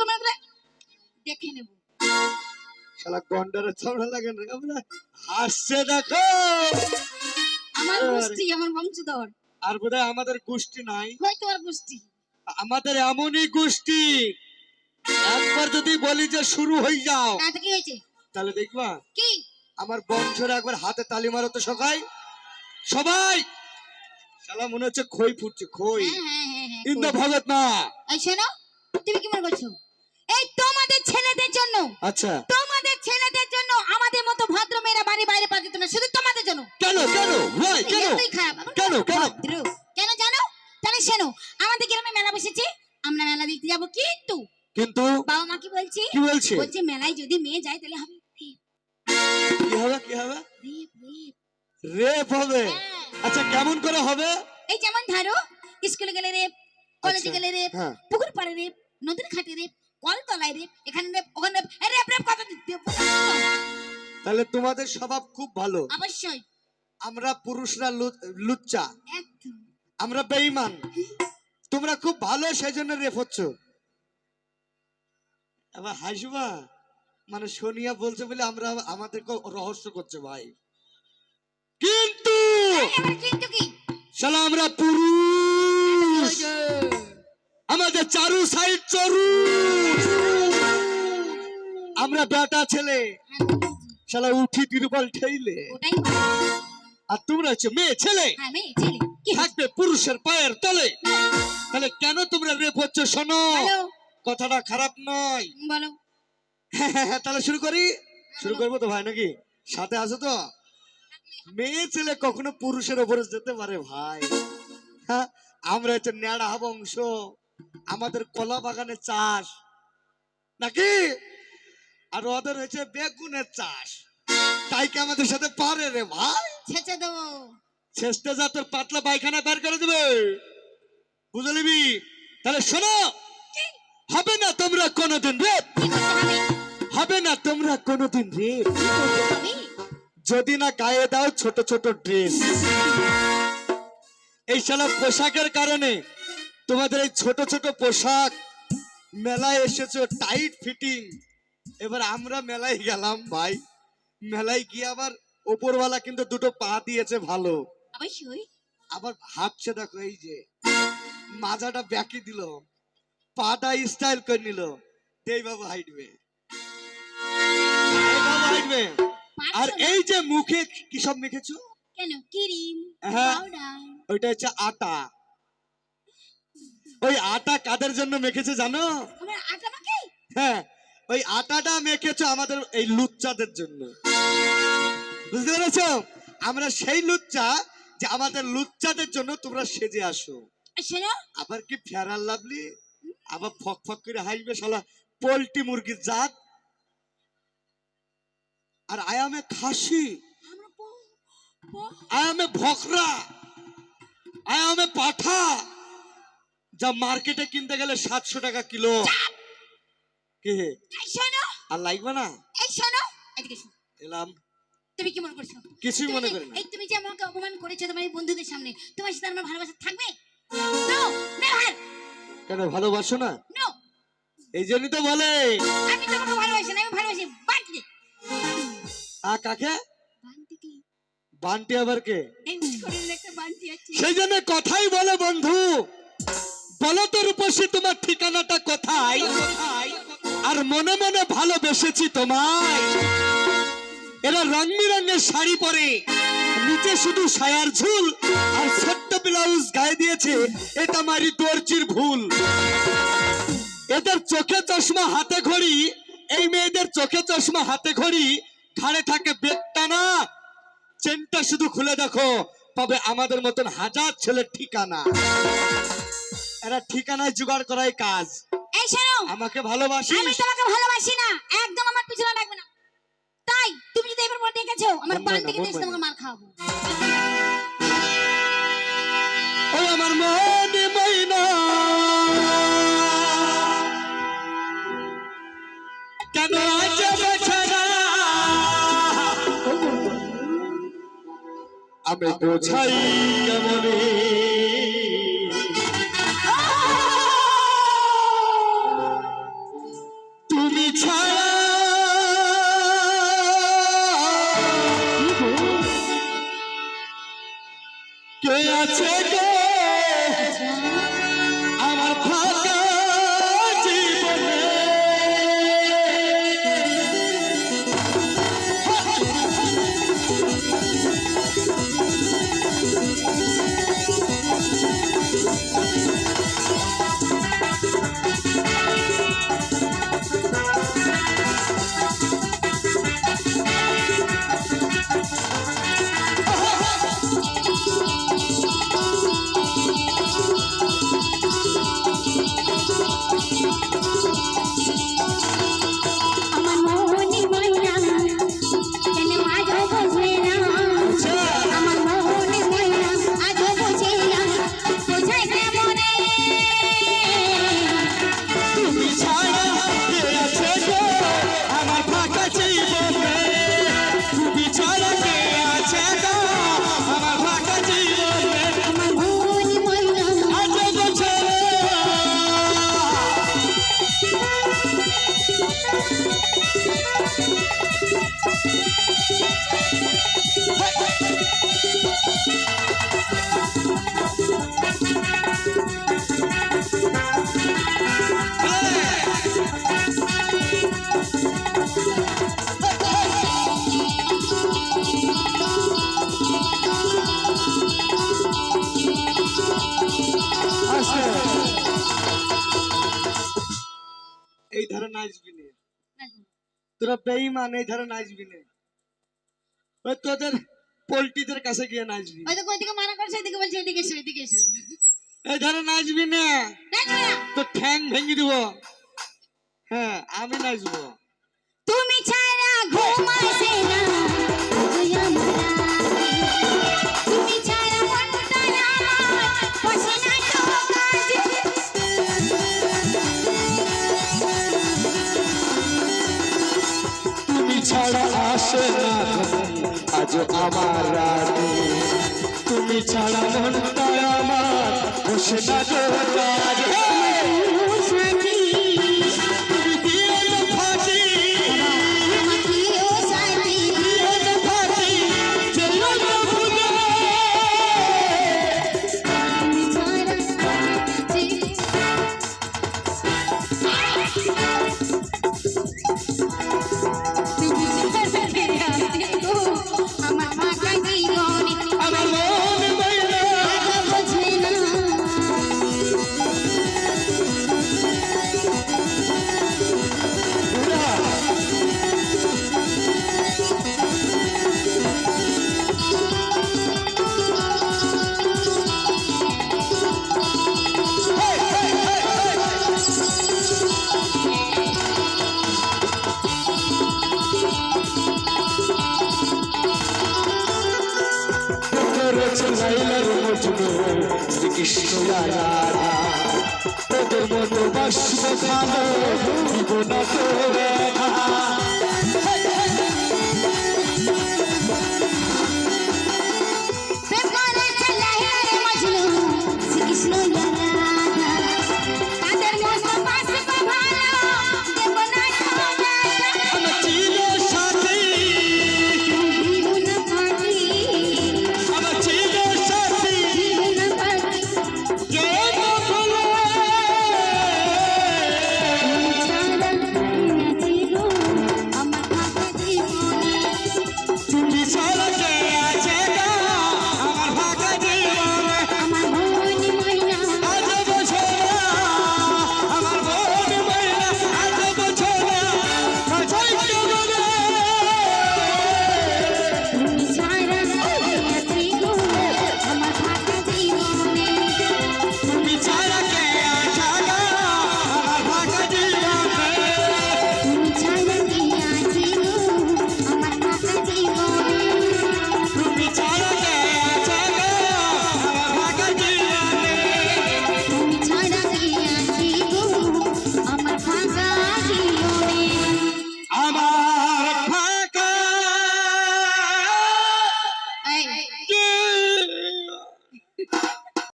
মনে করে দেখে নেব। শালা গন্ডারে চামড়া লাগে না আমরা হাসছে দেখো আমার গোষ্ঠী আমার বংশধর আর বোধহয় আমাদের গোষ্ঠী নাই হয় তোমার গোষ্ঠী আমাদের এমনই গোষ্ঠী একবার যদি বলি যে শুরু হয়ে যাও তাতে কি হয়েছে তাহলে দেখবা কি আমার বংশের একবার হাতে তালি মারো তো সবাই সবাই শালা মনে হচ্ছে খই ফুটছে খই ইন্দা ভগত না এই শোনো তুমি কি মনে করছো এই তোমাদের ছেলেদের জন্য আচ্ছা তোমাদের ছেলেদের জন্য আমাদের মতো ভদ্র মেয়েরা বাড়ি বাইরে পা দিত না শুধু তোমাদের জন্য কেন কেন ভাই কেন কেন কেন কেন জানো তাহলে শোনো আমাদের গ্রামে মেলা বসেছে আমরা মেলা দেখতে যাব কিন্তু কিন্তু বাবা মা কি বলছে বলছে মেলায় যদি মেয়ে যায় তাহলে হবে কি হবে কি হবে রেপ রেপ রেপ হবে আচ্ছা কেমন করে হবে এই যেমন ধরো স্কুলে গেলে রেপ কলেজে গেলে রেপ পুকুর পাড়ে রেপ নদীর ঘাটে রেপ কল তলায় রেপ এখানে রেপ ওখানে রেপ রেপ কত দিতে তাহলে তোমাদের স্বভাব খুব ভালো অবশ্যই আমরা পুরুষরা লুচ্চা একদম আমরা বেঈমান তোমরা খুব ভালো সেজন্য রেপ হচ্ছ আবার হাসবা মানে সোনিয়া বলছে বলে আমরা আমাদেরকে রহস্য করছে ভাই কিন্তু কিন্তু কি শালা আমরা পুরুষ আমাদের চারু সাইড চরু আমরা বেটা ছেলে শালা উঠি তিরুপাল ঠেইলে আর তোমরা হচ্ছে মেয়ে ছেলে থাকবে পুরুষের পায়ের তলে তাহলে কেন তোমরা রেপ হচ্ছে শোনো কথাটা খারাপ নয় বলো তাহলে শুরু করবো তো ভাই নাকি সাথে আছো তো মেয়ে ছেলে কখনো পুরুষের উপরে যেতে পারে ভাই হ্যাঁ আমরা হচ্ছে ন্যাড়া বংশ আমাদের কলা বাগানের চাষ নাকি আর ওদের হচ্ছে বেগুনের চাষ তাই কি আমাদের সাথে পারে রে ভাই ছেঁচে দেবো ছেঁচতে যা তোর পাতলা পায়খানা বের করে দেবে বুঝলিবি তাহলে শোনো হবে না তোমরা কোনোদিন রেপ হবে না তোমরা কোনোদিন রেপ যদি না গায়ে দাও ছোট ছোট ড্রেস এই শালা পোশাকের কারণে তোমাদের এই ছোট ছোট পোশাক মেলায় এসেছো টাইট ফিটিং এবার আমরা মেলায় গেলাম ভাই মেলায় গিয়ে আবার ওপরওয়ালা কিন্তু দুটো পা দিয়েছে ভালো আবার হাঁটছে দেখো এই যে মাজাটা ব্যাকি দিল পাটা স্টাইল করে নিল এইভাবে হাঁটবে আর এই যে মুখে কি সব মেখেছো কেন ক্রিম হ্যাঁ পাউডার ওইটা হচ্ছে আটা ওই আটা কাদের জন্য মেখেছে জানো আমরা আটা মাখি হ্যাঁ ওই আটাটা মেখেছো আমাদের এই লুচ্চাদের জন্য বুঝতে পেরেছো আমরা সেই লুচ্চা যে আমাদের লুচ্চাদের জন্য তোমরা সেজে আসো আবার কি ফেরার লাভলি আবার ফক ফক করে হাসবে শালা পোল্ট্রি মুরগির জাত আর আয়ামে খাসি আয়ামে ভকরা আয়ামে পাঠা যা মার্কেটে কিনতে গেলে 700 টাকা কিলো কে আর লাগবে না এলাম তুমি কি মনে করছো কিছুই মনে করি না এই তুমি যে আমাকে অপমান করেছো তোমার বন্ধুদের সামনে তোমার সাথে আমার ভালোবাসা থাকবে কেন ভালোবাসো না এই জন্যই তো বলে আমি তোমাকে ভালোবাসি না আমি ভালোবাসি বান্টি কাকে বান্টি আবার কে সেই জন্য কথাই বলে বন্ধু বলো তো রূপসী তোমার ঠিকানাটা কোথায় আর মনে মনে ভালোবেসেছি তোমায় এরা রং বেরঙের শাড়ি পরে নিচে শুধু সায়ার ঝুল আর ছোট্ট ব্লাউজ গায়ে দিয়েছে এটা মারি দর্জির ভুল এদের চোখে চশমা হাতে ঘড়ি এই মেয়েদের চোখে চশমা হাতে ঘড়ি ঘাড়ে থাকে বেগটা না চেনটা শুধু খুলে দেখো পাবে আমাদের মতন হাজার ছেলের ঠিকানা এরা ঠিকানায় জোগাড় করাই কাজ এই শোনো আমাকে ভালোবাসিস আমি তোমাকে ভালোবাসি না একদম আমার পিছনে লাগবে না তাই তুমি যদি এবার পর দেখেছো আমার বান থেকে দেশ তোমাকে মার খাওয়াবো ওই আমার মনে মইনা কেন যাবে ছাড়া আমি বোঝাই কেমনে আছে গো আমার ফাঁকা জীবনে। আমার মনে ময়না কেন আজও বোঝে না, আমার মনে ময়না আজও বোঝে না, বোঝায় কেমনে তুমি ছাড়া কে আছে গো আমার ফাঁকা জীবনে। তুমি ছাড়া কে আছে গো আমার ফাঁকা জীবনে। আমার মনে ময়না আজ বোঝে এই ধারে নাচবি না, তোরা বেঈমান, এই ধারে নাচবি না। ওই তোদের পোল্ট্রিদের কাছে গিয়ে নাচবি। হয়তো কোন দিকে মানা করছে, এদিকে বলছে এদিকে এসো এদিকে এসো। এই ধারে নাচবি না, দেখো না তো ঠ্যাং ভেঙে দিব। হ্যাঁ আমি নাচবো। তুমি ছাড়া ঘুম আসে না, তুই আমার রাতে। তুমি ছাড়া মনটা আমার বসে না তো কাজে। তুমি ছাড়া আসে না আজ আমার রাতে। তুমি ছাড়া মনটা আমার বসে না গো কাজে। ও সাথী, তুমি দিও তো ফাঁকি, আমাকে ও সাথী, দিও তো ফাঁকি, চলো না ভুলে। তুমি ছাড়া তুমি ছাড়া কে আছে গো আমার ফাঁকা জীবনে। আমার মন ময়না আজও বোঝে না করেছে লাইলার মজনু শ্রীকৃষ্ণ রাধা। তোদের মতো বাসব ভালো দিব না তো